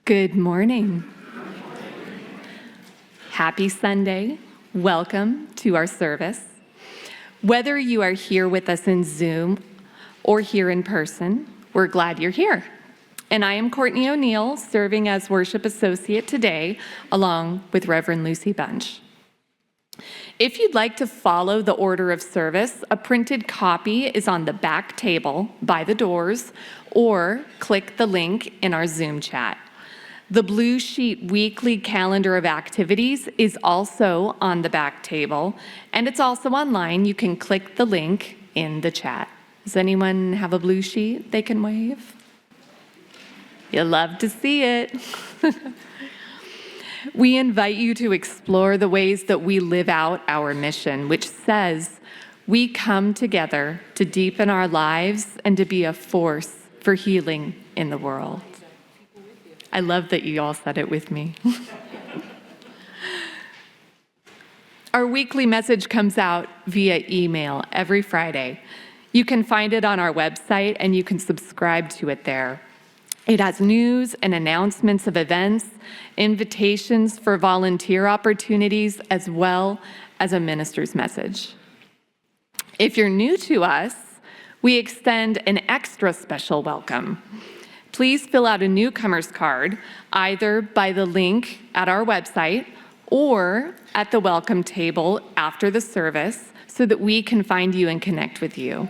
Good morning. Happy Sunday. Welcome to our service. Whether you are here with us in Zoom or here in person, we're glad you're here. And I am Courtney O'Neill, serving as worship associate today, along with Reverend Lucy Bunch. If you'd like to follow the order of service, a printed copy is on the back table by the doors, or click the link in our Zoom chat. The Blue Sheet weekly calendar of activities is also on the back table, and it's also online. You can click the link in the chat. Does anyone have a blue sheet they can wave? You'll love to see it. We invite you to explore the ways that we live out our mission, which says we come together to deepen our lives and to be a force for healing in the world. I love that you all said it with me. Our weekly message comes out via email every Friday. You can find it on our website and you can subscribe to it there. It has news and announcements of events, invitations for volunteer opportunities, as well as a minister's message. If you're new to us, we extend an extra special welcome. Please fill out a newcomer's card, either by the link at our website or at the welcome table after the service so that we can find you and connect with you.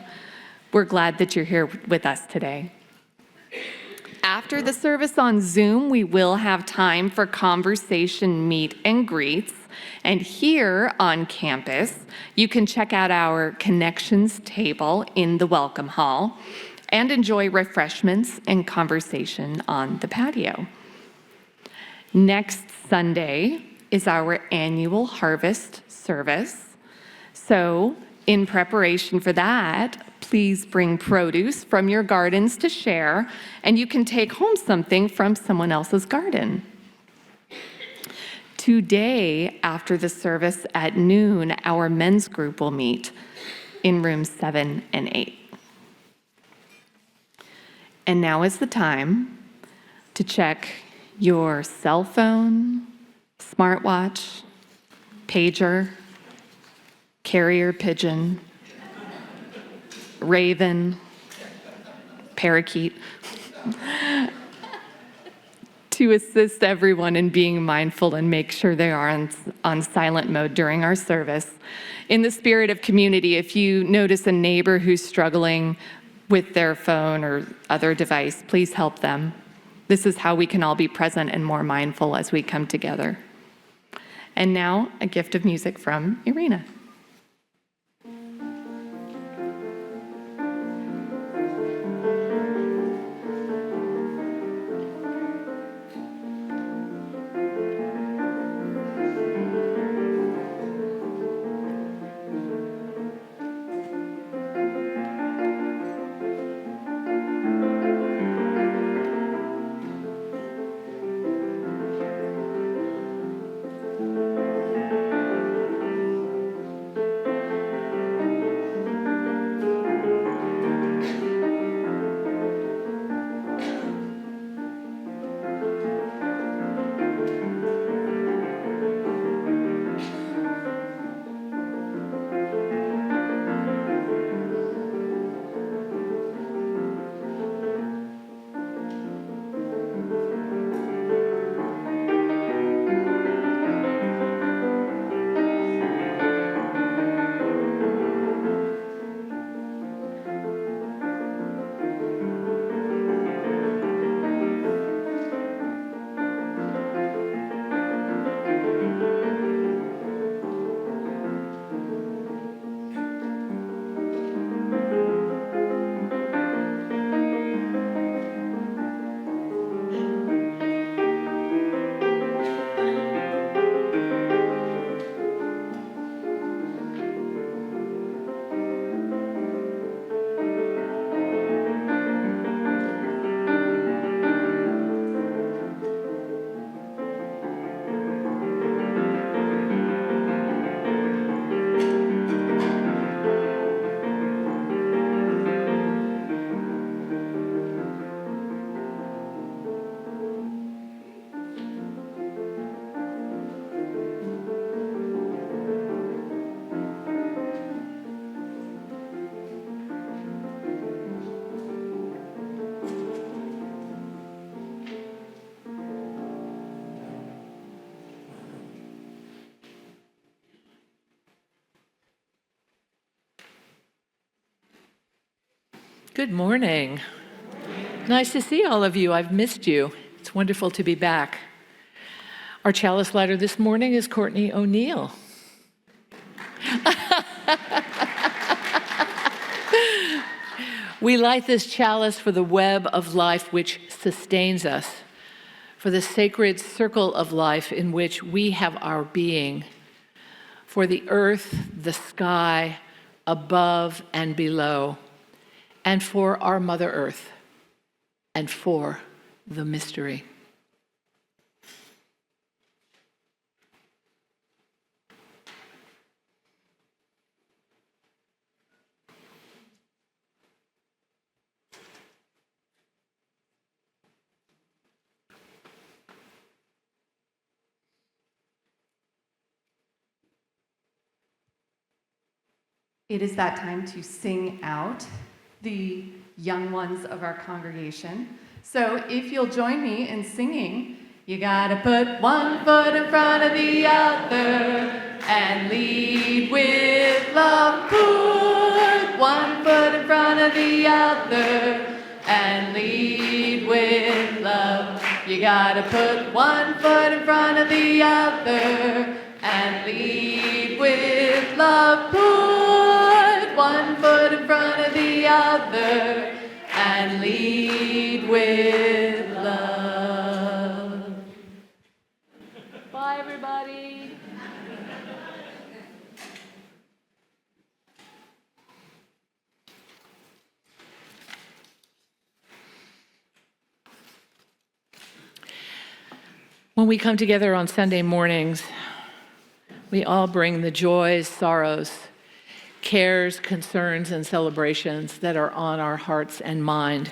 We're glad that you're here with us today. After the service on Zoom, we will have time for conversation, meet and greets. And here on campus, you can check out our connections table in the welcome hall and enjoy refreshments and conversation on the patio. Next Sunday is our annual harvest service. So in preparation for that, please bring produce from your gardens to share, and you can take home something from someone else's garden. Today, after the service at noon, our men's group will meet in rooms 7 and 8. And now is the time to check your cell phone, smartwatch, pager, carrier pigeon, raven, parakeet, to assist everyone in being mindful and make sure they are on silent mode during our service. In the spirit of community, if you notice a neighbor who's struggling with their phone or other device, please help them. This is how we can all be present and more mindful as we come together. And now, a gift of music from Irina. Good morning. Nice to see all of you. I've missed you. It's wonderful to be back. Our chalice lighter this morning is Courtney O'Neill. We light this chalice for the web of life which sustains us, for the sacred circle of life in which we have our being, for the earth, the sky, above and below, and for our Mother Earth, and for the mystery. It is that time to sing out, the young ones of our congregation. So if you'll join me in singing, you gotta put one foot in front of the other and lead with love. Put one foot in front of the other and lead with love. You gotta put one foot in front of the other and lead with love. Put one foot in front of the other and lead with love. Bye, everybody. When we come together on Sunday mornings, we all bring the joys, sorrows, cares, concerns, and celebrations that are on our hearts and mind.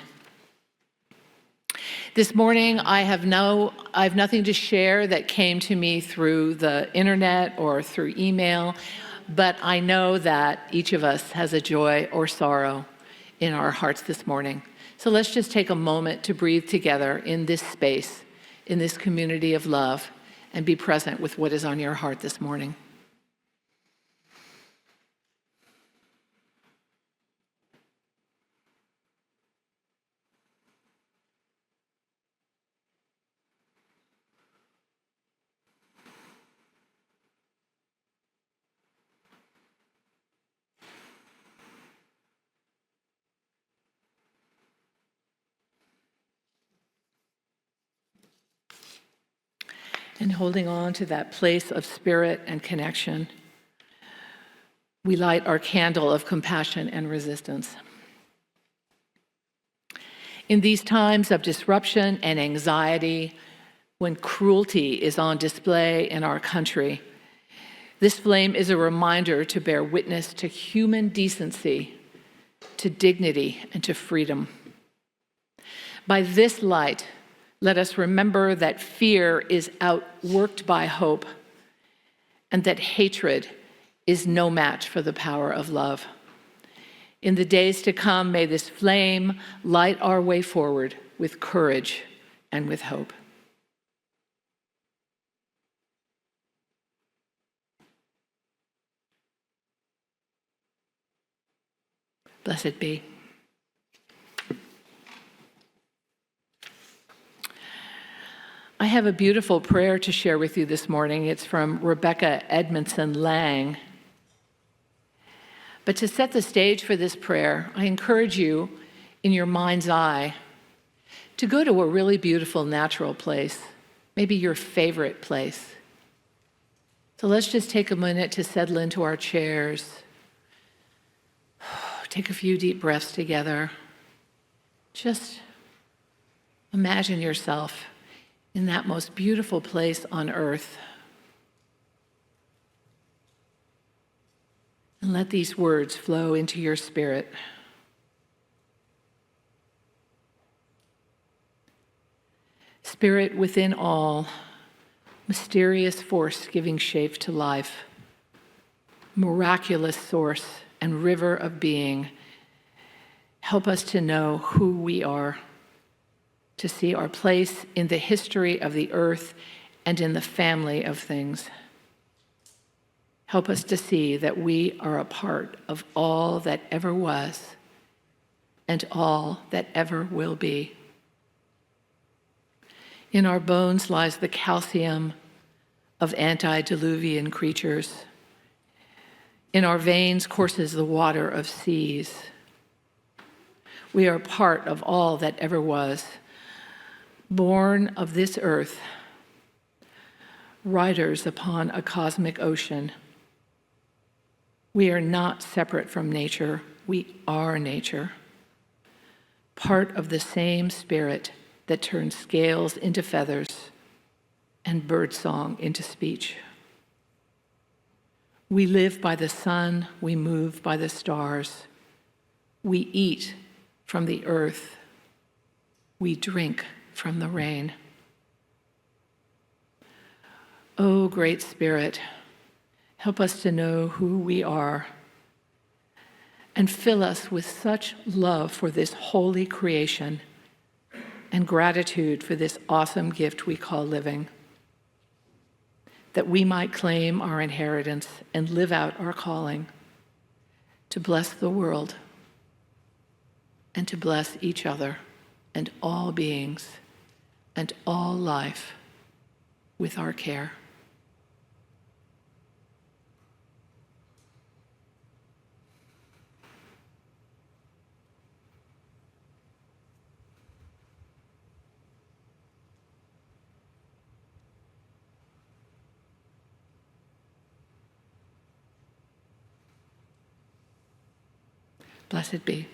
This morning, I have nothing to share that came to me through the internet or through email, but I know that each of us has a joy or sorrow in our hearts this morning. So let's just take a moment to breathe together in this space, in this community of love, and be present with what is on your heart this morning. And holding on to that place of spirit and connection, we light our candle of compassion and resistance. In these times of disruption and anxiety, when cruelty is on display in our country, this flame is a reminder to bear witness to human decency, to dignity, and to freedom. By this light, let us remember that fear is outworked by hope, and that hatred is no match for the power of love. In the days to come, may this flame light our way forward with courage and with hope. Blessed be. I have a beautiful prayer to share with you this morning. It's from Rebecca Edmondson Lang. But to set the stage for this prayer, I encourage you, in your mind's eye, to go to a really beautiful natural place, maybe your favorite place. So let's just take a minute to settle into our chairs. Take a few deep breaths together. Just imagine yourself in that most beautiful place on earth. And let these words flow into your spirit. Spirit within all, mysterious force giving shape to life, miraculous source and river of being, help us to know who we are, to see our place in the history of the earth and in the family of things. Help us to see that we are a part of all that ever was and all that ever will be. In our bones lies the calcium of antediluvian creatures. In our veins courses the water of seas. We are part of all that ever was, born of this earth, riders upon a cosmic ocean. We are not separate from nature, we are nature, part of the same spirit that turns scales into feathers and birdsong into speech. We live by the sun, we move by the stars, we eat from the earth, we drink from the rain. O Great Spirit, help us to know who we are and fill us with such love for this holy creation and gratitude for this awesome gift we call living, that we might claim our inheritance and live out our calling to bless the world and to bless each other and all beings and all life with our care. Blessed be.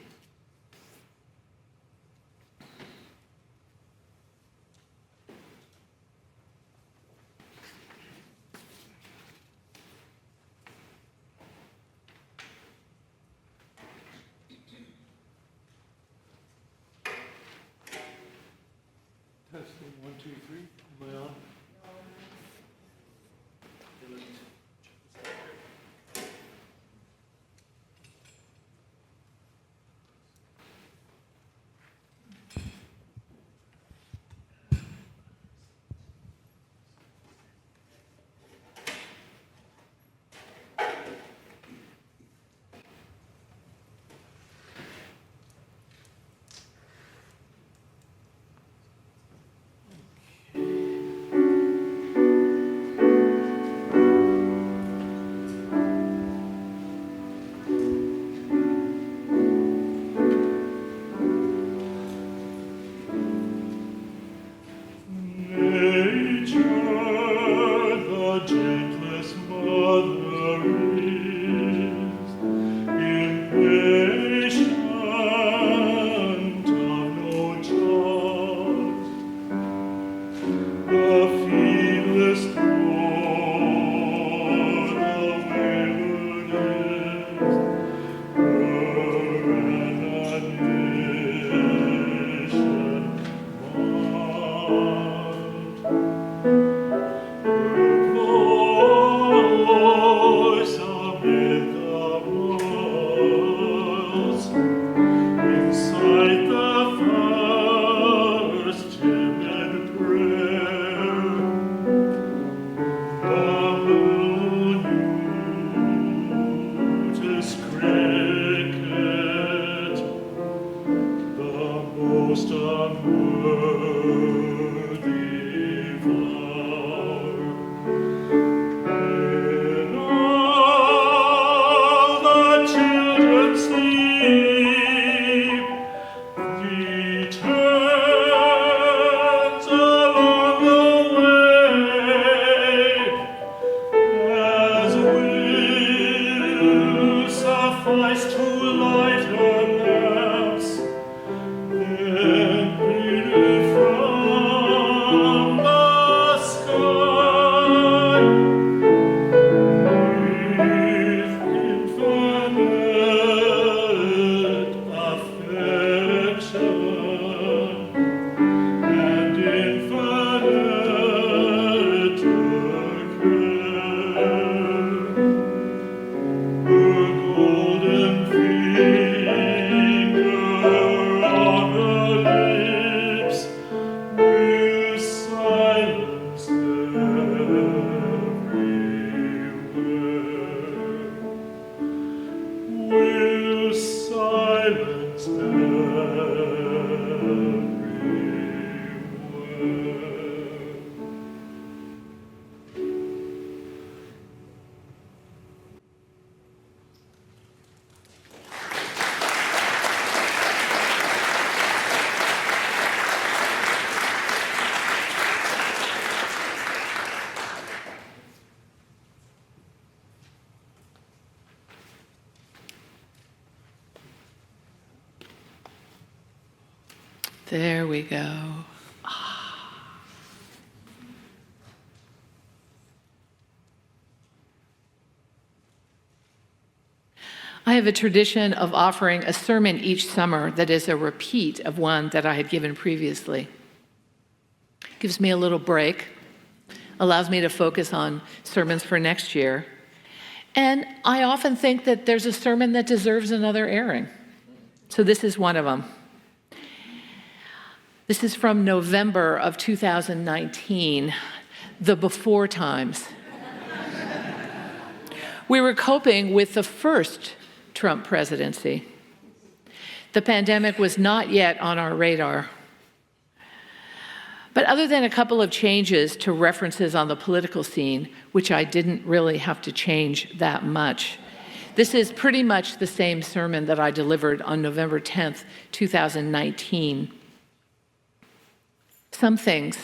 Testing, 1, 2, 3. Am I on? There we go. I have a tradition of offering a sermon each summer that is a repeat of one that I had given previously. Gives me a little break, allows me to focus on sermons for next year. And I often think that there's a sermon that deserves another airing. So this is one of them. This is from November of 2019, the before times. We were coping with the first Trump presidency. The pandemic was not yet on our radar. But other than a couple of changes to references on the political scene, which I didn't really have to change that much, this is pretty much the same sermon that I delivered on November 10th, 2019. Some things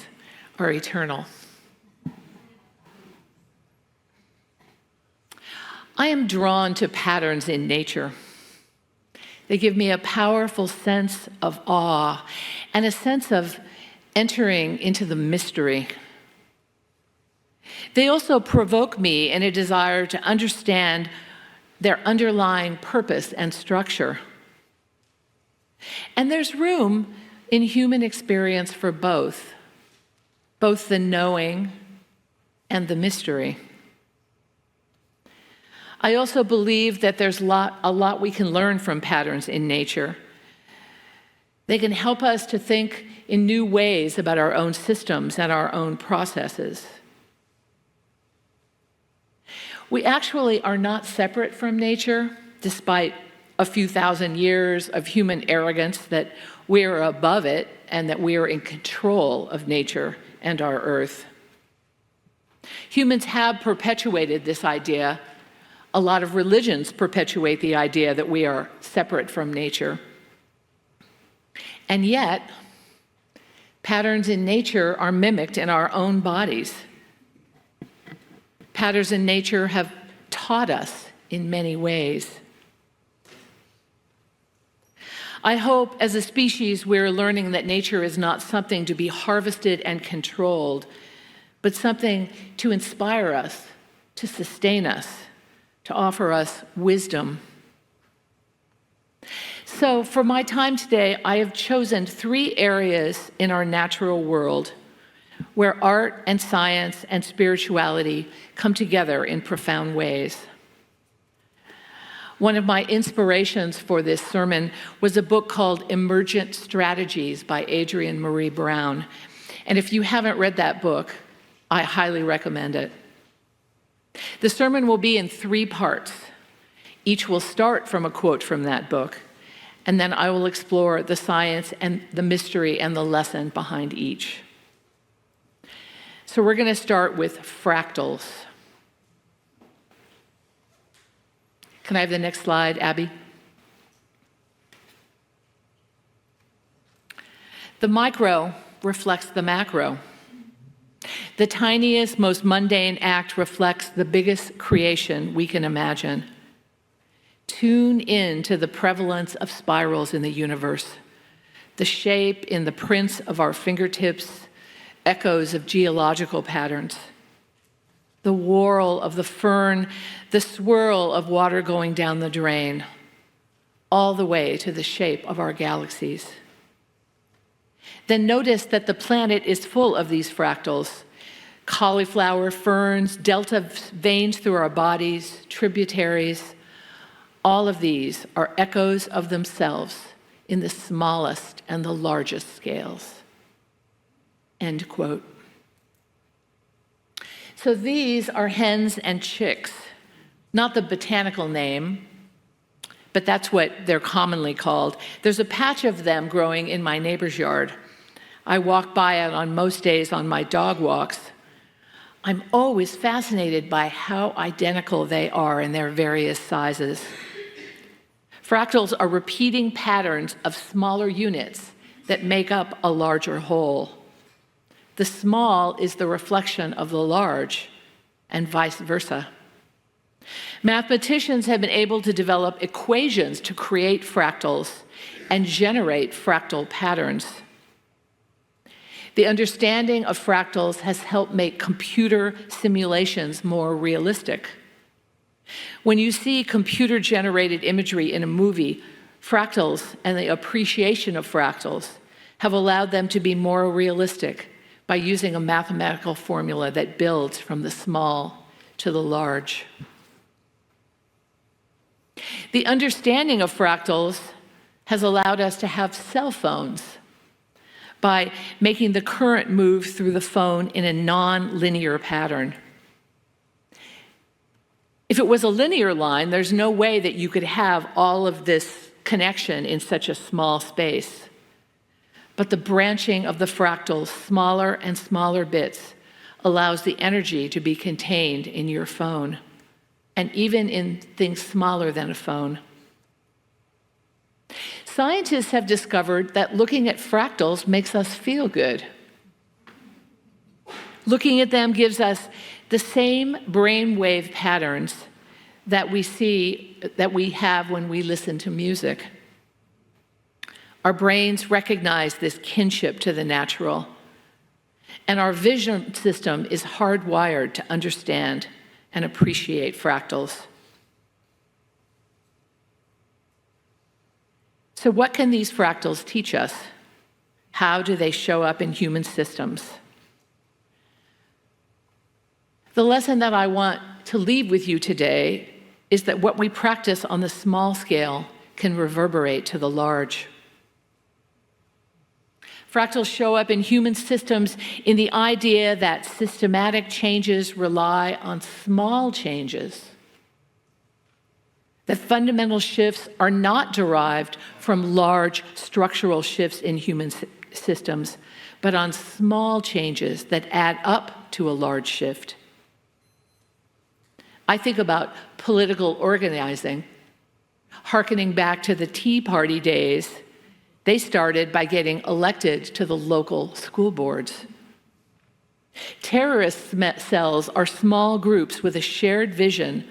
are eternal. I am drawn to patterns in nature. They give me a powerful sense of awe and a sense of entering into the mystery. They also provoke me in a desire to understand their underlying purpose and structure. And there's room in human experience for both the knowing and the mystery. I also believe that there's a lot we can learn from patterns in nature. They can help us to think in new ways about our own systems and our own processes. We actually are not separate from nature, despite a few thousand years of human arrogance that we're above it and that we are in control of nature and our earth. Humans have perpetuated this idea. A lot of religions perpetuate the idea that we are separate from nature. And yet, patterns in nature are mimicked in our own bodies. Patterns in nature have taught us in many ways. I hope as a species we're learning that nature is not something to be harvested and controlled, but something to inspire us, to sustain us, to offer us wisdom. So for my time today, I have chosen 3 areas in our natural world where art and science and spirituality come together in profound ways. One of my inspirations for this sermon was a book called Emergent Strategies by Adrienne Marie Brown. And if you haven't read that book, I highly recommend it. The sermon will be in 3 parts. Each will start from a quote from that book, and then I will explore the science and the mystery and the lesson behind each. So we're going to start with fractals. Can I have the next slide, Abby? The micro reflects the macro. The tiniest, most mundane act reflects the biggest creation we can imagine. Tune in to the prevalence of spirals in the universe, the shape in the prints of our fingertips, echoes of geological patterns, the whorl of the fern, the swirl of water going down the drain, all the way to the shape of our galaxies. Then notice that the planet is full of these fractals: cauliflower, ferns, delta veins through our bodies, tributaries. All of these are echoes of themselves in the smallest and the largest scales. End quote. So these are hens and chicks, not the botanical name, but that's what they're commonly called. There's a patch of them growing in my neighbor's yard. I walk by it on most days on my dog walks. I'm always fascinated by how identical they are in their various sizes. Fractals are repeating patterns of smaller units that make up a larger whole. The small is the reflection of the large, and vice versa. Mathematicians have been able to develop equations to create fractals and generate fractal patterns. The understanding of fractals has helped make computer simulations more realistic. When you see computer-generated imagery in a movie, fractals and the appreciation of fractals have allowed them to be more realistic by using a mathematical formula that builds from the small to the large. The understanding of fractals has allowed us to have cell phones by making the current move through the phone in a non-linear pattern. If it was a linear line, there's no way that you could have all of this connection in such a small space. But the branching of the fractals, smaller and smaller bits, allows the energy to be contained in your phone, and even in things smaller than a phone. Scientists have discovered that looking at fractals makes us feel good. Looking at them gives us the same brainwave patterns that we have when we listen to music. Our brains recognize this kinship to the natural, and our vision system is hardwired to understand and appreciate fractals. So what can these fractals teach us? How do they show up in human systems? The lesson that I want to leave with you today is that what we practice on the small scale can reverberate to the large. Fractals show up in human systems in the idea that systematic changes rely on small changes, that fundamental shifts are not derived from large structural shifts in human systems, but on small changes that add up to a large shift. I think about political organizing, hearkening back to the Tea Party days. They started by getting elected to the local school boards. Terrorist cells are small groups with a shared vision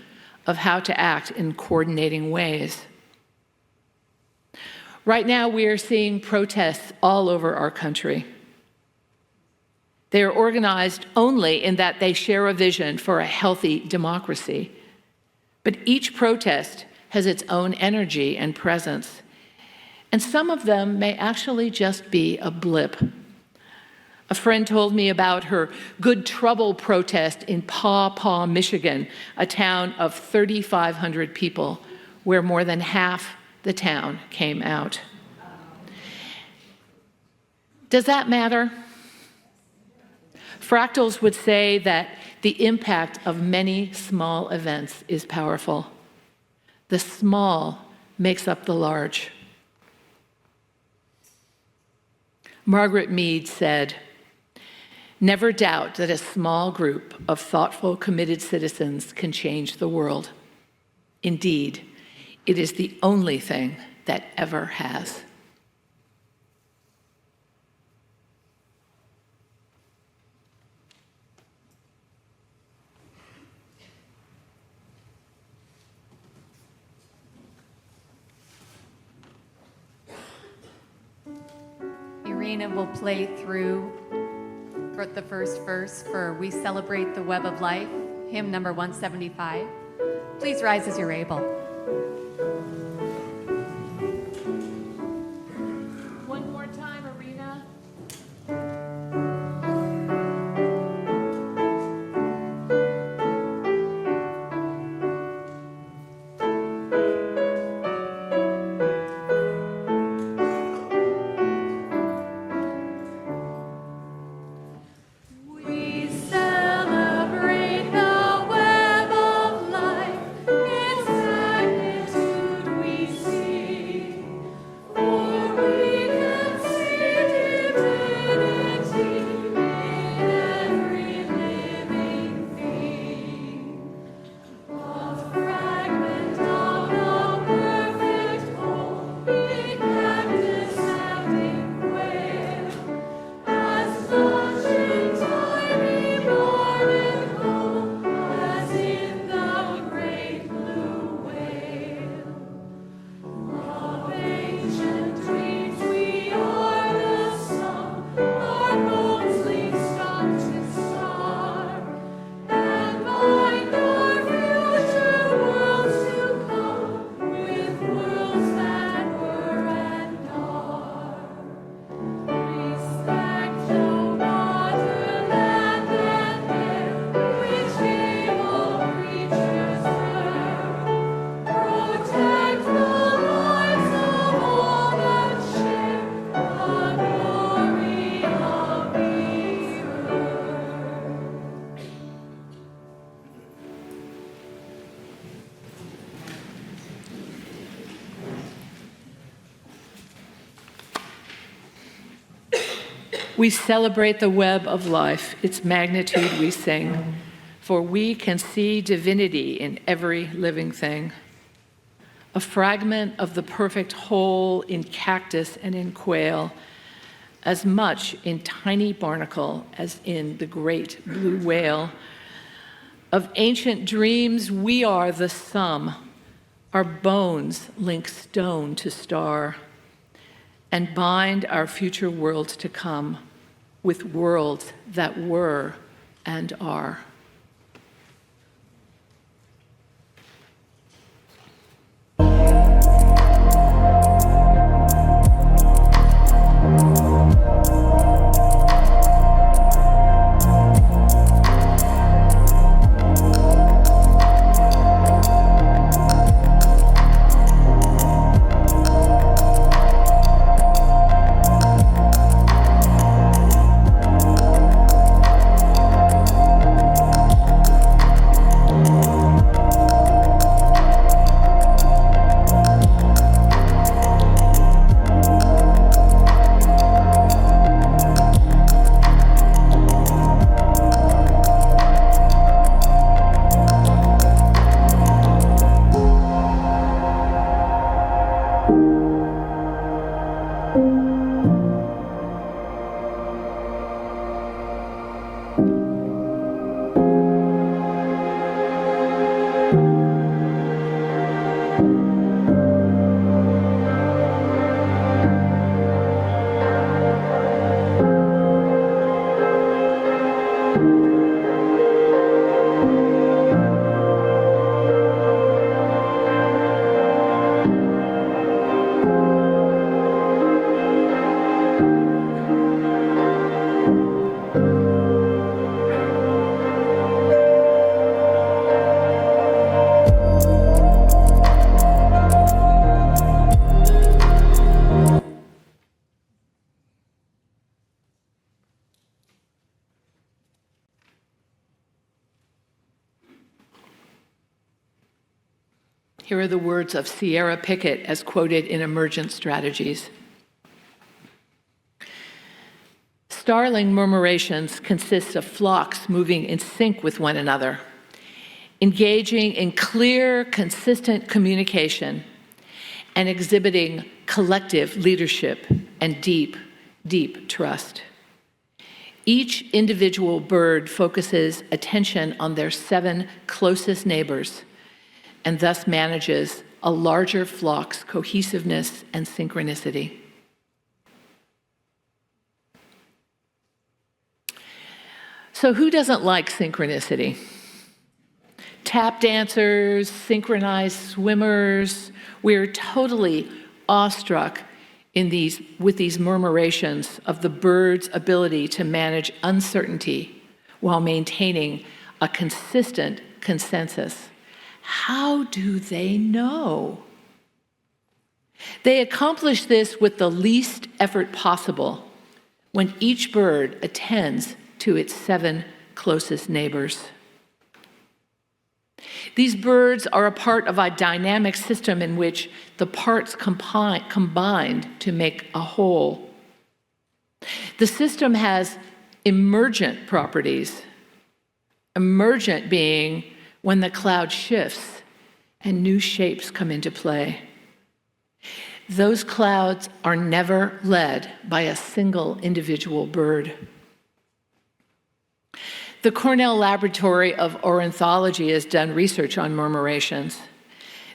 of how to act in coordinating ways. Right now, we are seeing protests all over our country. They are organized only in that they share a vision for a healthy democracy. But each protest has its own energy and presence. And some of them may actually just be a blip. A friend told me about her Good Trouble protest in Paw Paw, Michigan, a town of 3,500 people, where more than half the town came out. Does that matter? Fractals would say that the impact of many small events is powerful. The small makes up the large. Margaret Mead said, "Never doubt that a small group of thoughtful, committed citizens can change the world. Indeed, it is the only thing that ever has." Irina will play through the first verse for We Celebrate the Web of Life, hymn number 175. Please rise as you're able. One more time, Irina. We celebrate the web of life. It's We celebrate the web of life, its magnitude we sing, for we can see divinity in every living thing. A fragment of the perfect whole in cactus and in quail, as much in tiny barnacle as in the great blue whale. Of ancient dreams, we are the sum. Our bones link stone to star and bind our future worlds to come with worlds that were and are. Here are the words of Sierra Pickett as quoted in Emergent Strategies. Starling murmurations consist of flocks moving in sync with one another, engaging in clear, consistent communication, and exhibiting collective leadership and deep, deep trust. Each individual bird focuses attention on their 7 closest neighbors and thus manages a larger flock's cohesiveness and synchronicity. So who doesn't like synchronicity? Tap dancers, synchronized swimmers, we're totally awestruck with these murmurations of the bird's ability to manage uncertainty while maintaining a consistent consensus. How do they know? They accomplish this with the least effort possible when each bird attends to its 7 closest neighbors. These birds are a part of a dynamic system in which the parts combined to make a whole. The system has emergent properties, emergent being when the cloud shifts and new shapes come into play. Those clouds are never led by a single individual bird. The Cornell Laboratory of Ornithology has done research on murmurations.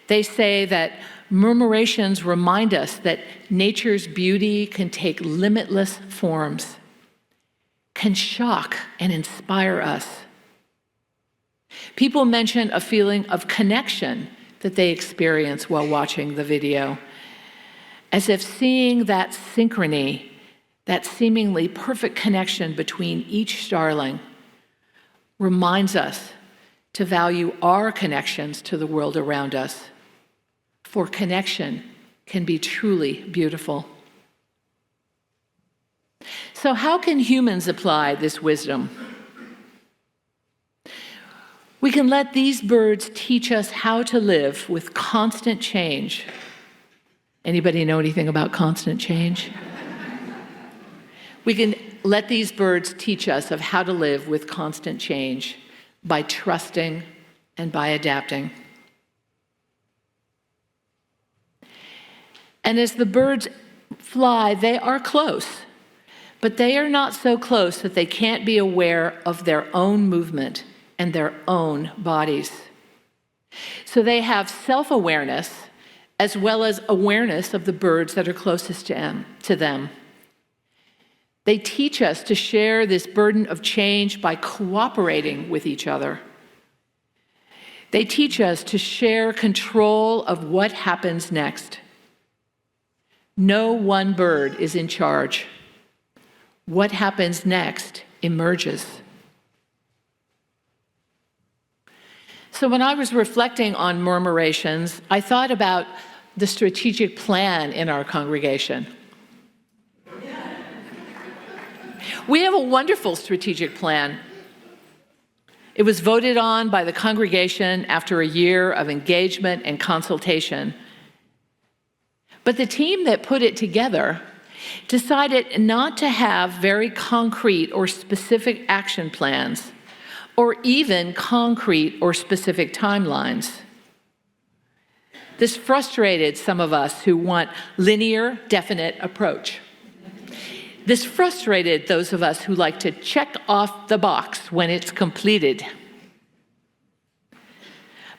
They say that murmurations remind us that nature's beauty can take limitless forms, can shock and inspire us. People mention a feeling of connection that they experience while watching the video, as if seeing that synchrony, that seemingly perfect connection between each starling, reminds us to value our connections to the world around us, for connection can be truly beautiful. So how can humans apply this wisdom? We can let these birds teach us how to live with constant change. Anybody know anything about constant change? We can let these birds teach us of how to live with constant change by trusting and by adapting. And as the birds fly, they are close, but they are not so close that they can't be aware of their own movement and their own bodies. So they have self-awareness as well as awareness of the birds that are closest to them. They teach us to share this burden of change by cooperating with each other. They teach us to share control of what happens next. No one bird is in charge. What happens next emerges. So when I was reflecting on murmurations, I thought about the strategic plan in our congregation. We have a wonderful strategic plan. It was voted on by the congregation after a year of engagement and consultation. But the team that put it together decided not to have very concrete or specific action plans, or even concrete or specific timelines. This frustrated some of us who want linear, definite approach. This frustrated those of us who like to check off the box when it's completed.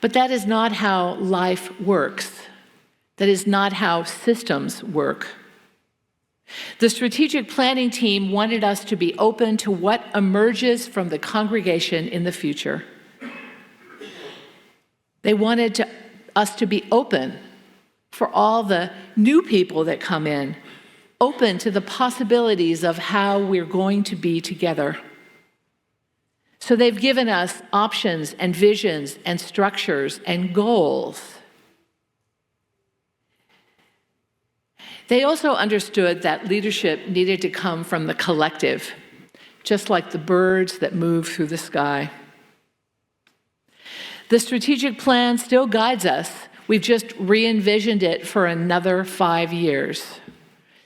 But that is not how life works. That is not how systems work. The strategic planning team wanted us to be open to what emerges from the congregation in the future. They wanted us to be open for all the new people that come in, open to the possibilities of how we're going to be together. So they've given us options and visions and structures and goals. They also understood that leadership needed to come from the collective, just like the birds that move through the sky. The strategic plan still guides us. We've just re-envisioned it for another 5 years.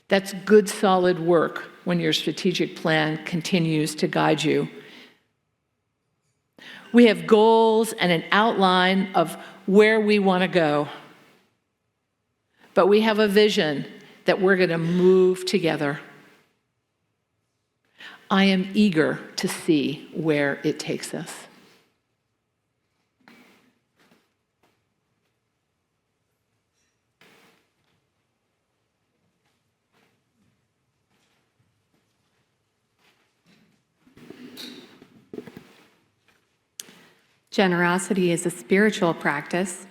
That's good, solid work when your strategic plan continues to guide you. We have goals and an outline of where we want to go. But we have a vision that we're going to move together. I am eager to see where it takes us. Generosity is a spiritual practice.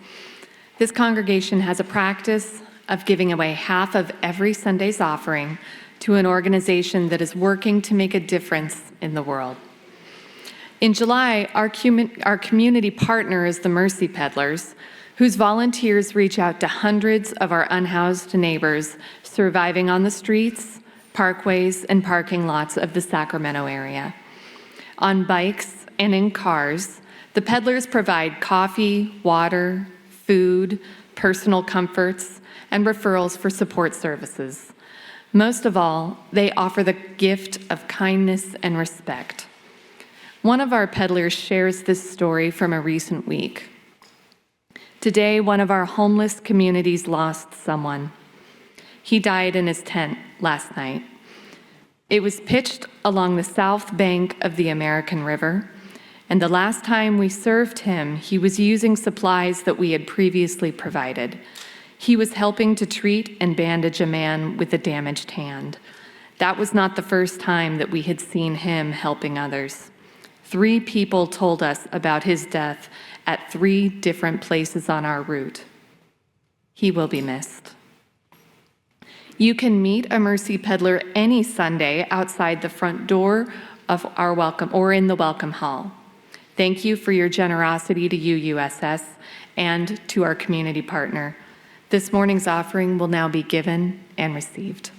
This congregation has a practice of giving away half of every Sunday's offering to an organization that is working to make a difference in the world. In July, our community partner is the Mercy Peddlers, whose volunteers reach out to hundreds of our unhoused neighbors surviving on the streets, parkways, and parking lots of the Sacramento area. On bikes and in cars, the peddlers provide coffee, water, food, personal comforts, and referrals for support services. Most of all, they offer the gift of kindness and respect. One of our peddlers shares this story from a recent week. Today, one of our homeless communities lost someone. He died in his tent last night. It was pitched along the south bank of the American River, and the last time we served him, he was using supplies that we had previously provided. He was helping to treat and bandage a man with a damaged hand. That was not the first time that we had seen him helping others. 3 people told us about his death at 3 different places on our route. He will be missed. You can meet a Mercy Peddler any Sunday outside the front door of our welcome or in the welcome hall. Thank you for your generosity to UUSS and to our community partner. This morning's offering will now be given and received.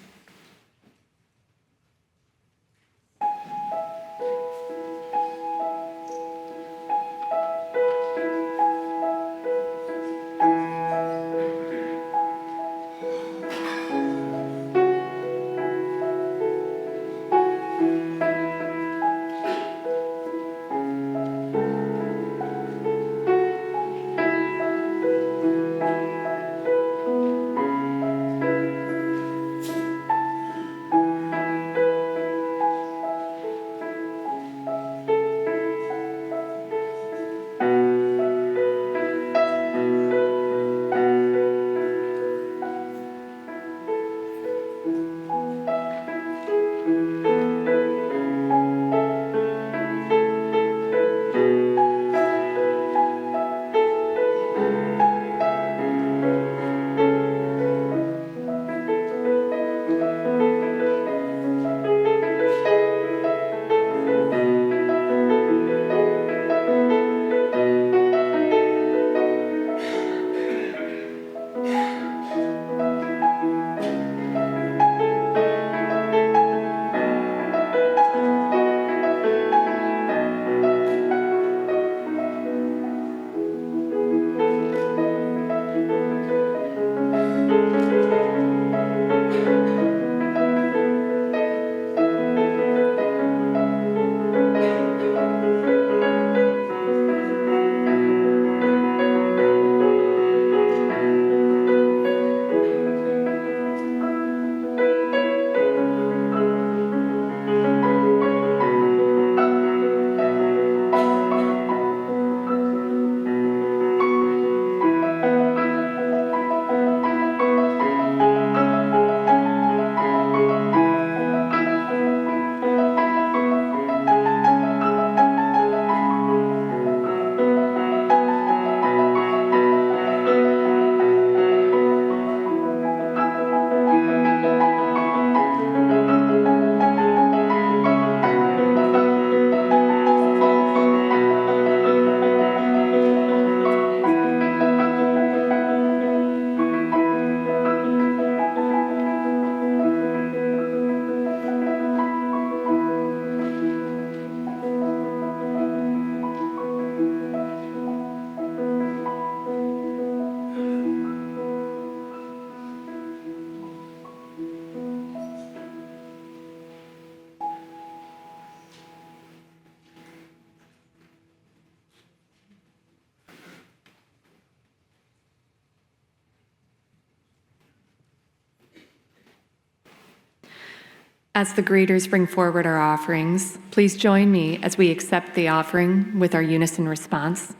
As the greeters bring forward our offerings, please join me as we accept the offering with our unison response.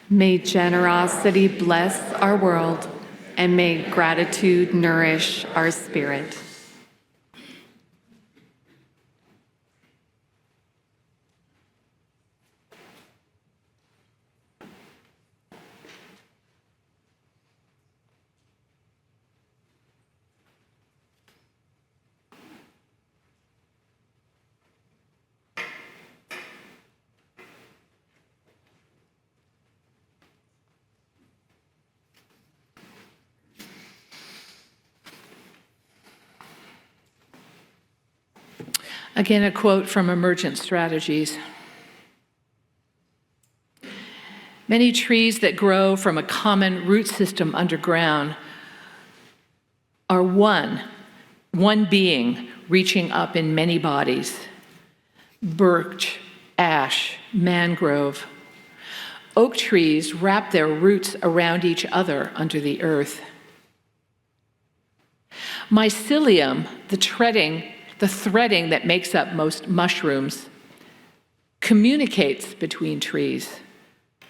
May generosity bless our world, and may gratitude nourish our spirit. Again, a quote from Emergent Strategies. Many trees that grow from a common root system underground are one being reaching up in many bodies. Birch, ash, mangrove. Oak trees wrap their roots around each other under the earth. Mycelium, the threading that makes up most mushrooms, communicates between trees,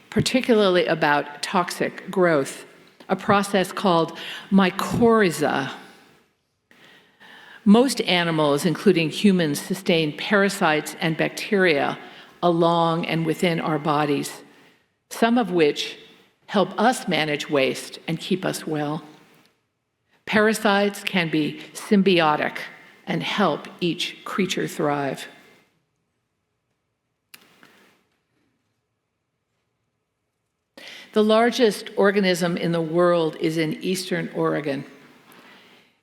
particularly about toxic growth, a process called mycorrhiza. Most animals, including humans, sustain parasites and bacteria along and within our bodies, some of which help us manage waste and keep us well. Parasites can be symbiotic and help each creature thrive. The largest organism in the world is in eastern Oregon.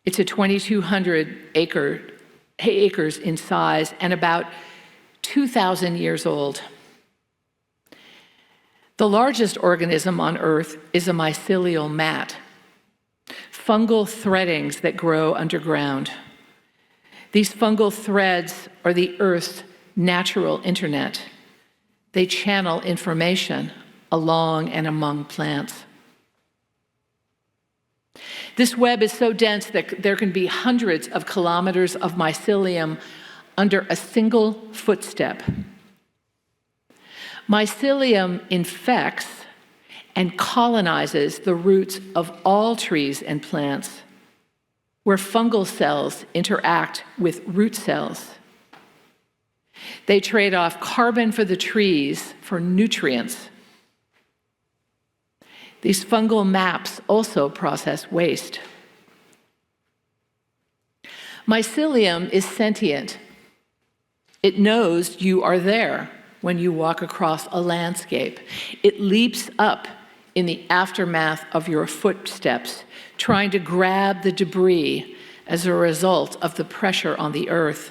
It's a 2,200 acres in size and about 2,000 years old. The largest organism on Earth is a mycelial mat, fungal threadings that grow underground. These fungal threads are the Earth's natural internet. They channel information along and among plants. This web is so dense that there can be hundreds of kilometers of mycelium under a single footstep. Mycelium infects and colonizes the roots of all trees and plants, where fungal cells interact with root cells. They trade off carbon for the trees for nutrients. These fungal maps also process waste. Mycelium is sentient. It knows you are there when you walk across a landscape. It leaps up in the aftermath of your footsteps, trying to grab the debris as a result of the pressure on the earth.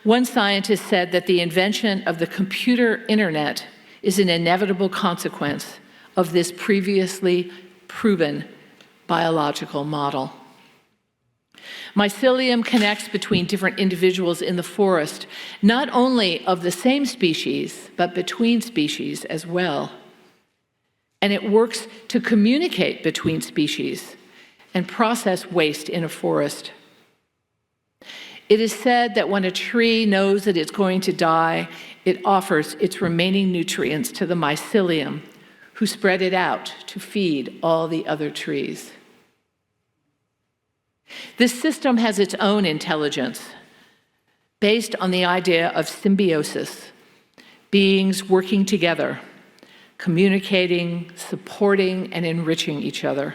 One scientist said that the invention of the computer internet is an inevitable consequence of this previously proven biological model. Mycelium connects between different individuals in the forest, not only of the same species, but between species as well. And it works to communicate between species and process waste in a forest. It is said that when a tree knows that it's going to die, it offers its remaining nutrients to the mycelium, who spread it out to feed all the other trees. This system has its own intelligence, based on the idea of symbiosis, beings working together, communicating, supporting, and enriching each other.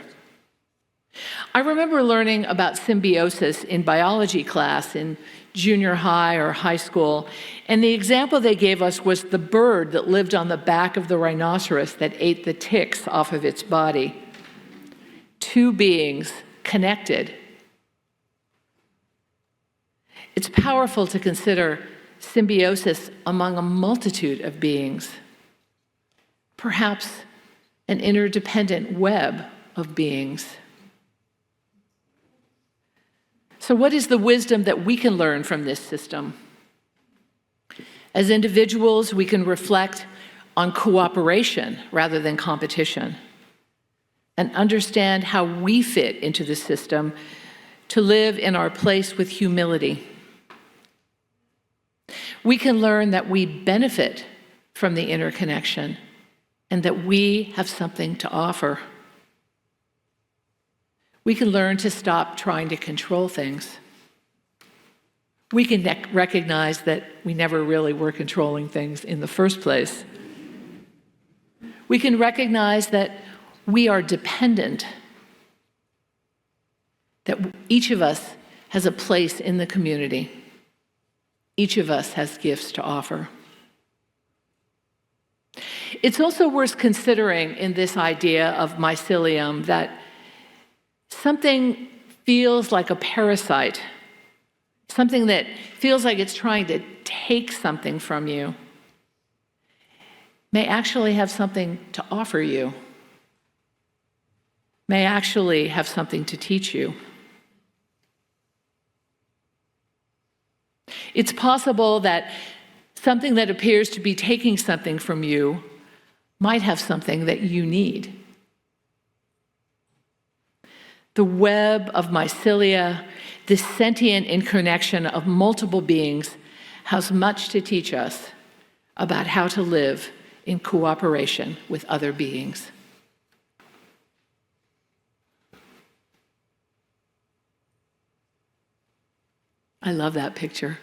I remember learning about symbiosis in biology class in junior high or high school, and the example they gave us was the bird that lived on the back of the rhinoceros that ate the ticks off of its body. Two beings connected. It's powerful to consider symbiosis among a multitude of beings, perhaps an interdependent web of beings. So what is the wisdom that we can learn from this system? As individuals, we can reflect on cooperation rather than competition and understand how we fit into the system to live in our place with humility. We can learn that we benefit from the interconnection and that we have something to offer. We can learn to stop trying to control things. We can recognize that we never really were controlling things in the first place. We can recognize that we are dependent, that each of us has a place in the community. Each of us has gifts to offer. It's also worth considering in this idea of mycelium that something feels like a parasite, something that feels like it's trying to take something from you, may actually have something to offer you, may actually have something to teach you. It's possible that something that appears to be taking something from you might have something that you need. The web of mycelia, this sentient interconnection of multiple beings, has much to teach us about how to live in cooperation with other beings. I love that picture.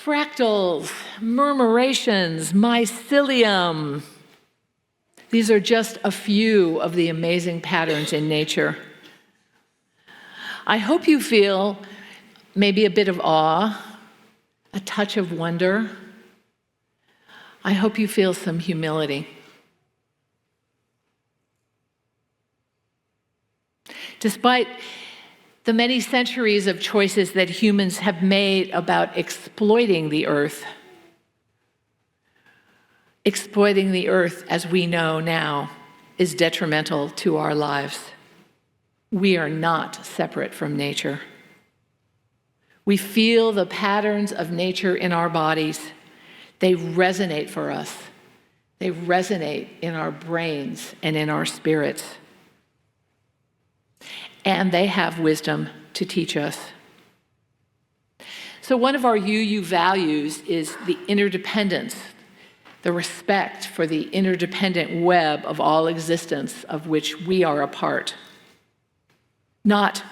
Fractals, murmurations, mycelium. These are just a few of the amazing patterns in nature. I hope you feel maybe a bit of awe, a touch of wonder. I hope you feel some humility. Despite the many centuries of choices that humans have made about exploiting the earth as we know now is detrimental to our lives. We are not separate from nature. We feel the patterns of nature in our bodies. They resonate for us. They resonate in our brains and in our spirits. And they have wisdom to teach us. So one of our UU values is the interdependence, the respect for the interdependent web of all existence of which we are a part. Not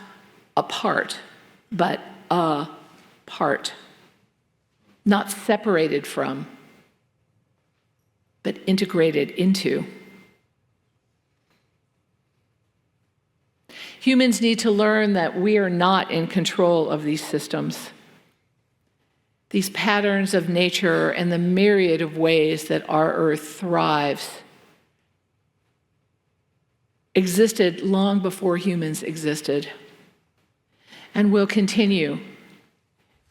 a part, but a part. Not separated from, but integrated into. Humans need to learn that we are not in control of these systems. These patterns of nature and the myriad of ways that our earth thrives existed long before humans existed and will continue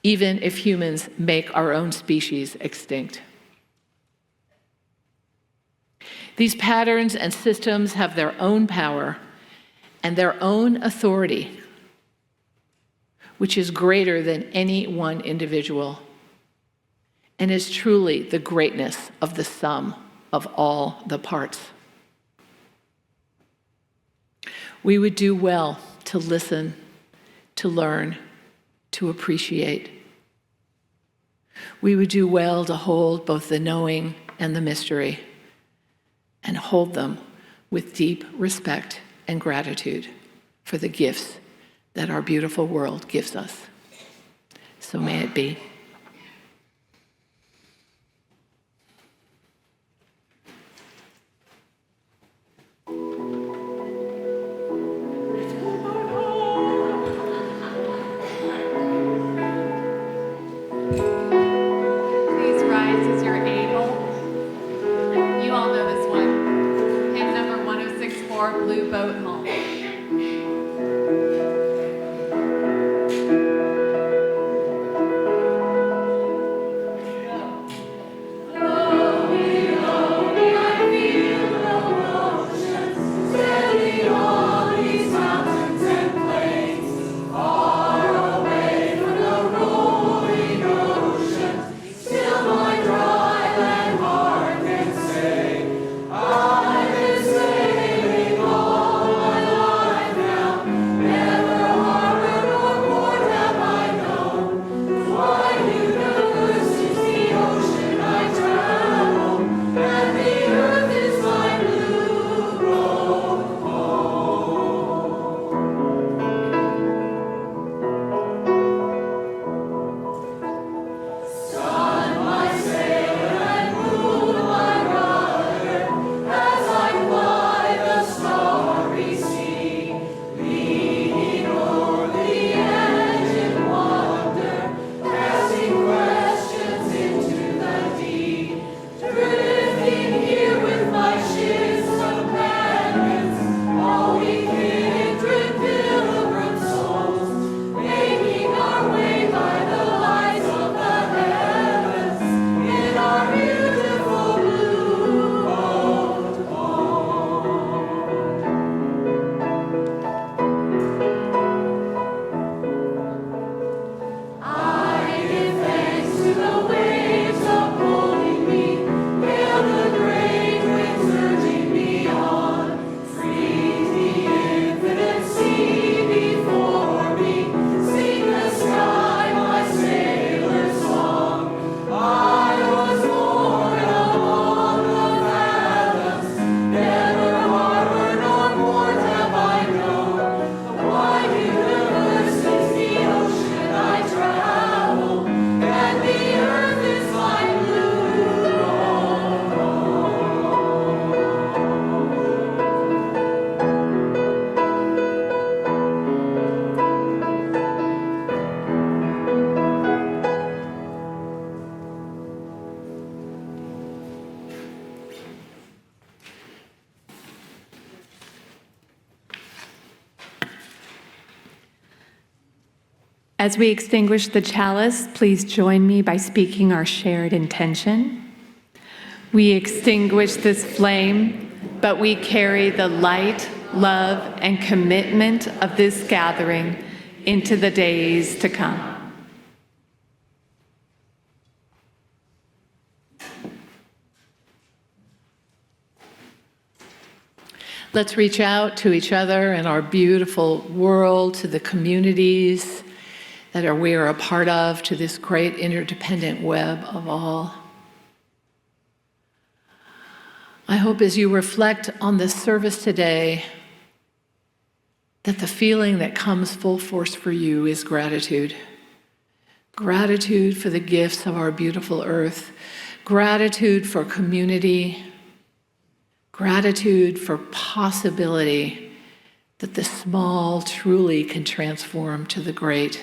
even if humans make our own species extinct. These patterns and systems have their own power and their own authority, which is greater than any one individual, and is truly the greatness of the sum of all the parts. We would do well to listen, to learn, to appreciate. We would do well to hold both the knowing and the mystery, and hold them with deep respect and gratitude for the gifts that our beautiful world gives us. So may it be. Please rise as you're able. You all know this one. Hymn number 1064, Blue Boat Home. As we extinguish the chalice, please join me by speaking our shared intention. We extinguish this flame, but we carry the light, love, and commitment of this gathering into the days to come. Let's reach out to each other and our beautiful world, to the communities that we are a part of, to this great interdependent web of all. I hope as you reflect on this service today, that the feeling that comes full force for you is gratitude. Gratitude for the gifts of our beautiful earth. Gratitude for community. Gratitude for possibility that the small truly can transform to the great,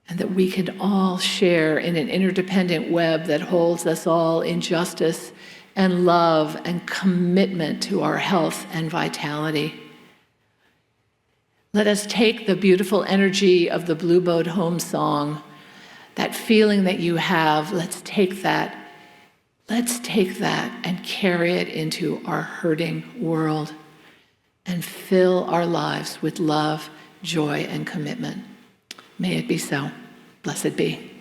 and that we can all share in an interdependent web that holds us all in justice and love and commitment to our health and vitality. Let us take the beautiful energy of the Blue Boat Home song, that feeling that you have, let's take that and carry it into our hurting world and fill our lives with love, joy, and commitment. May it be so. Blessed be.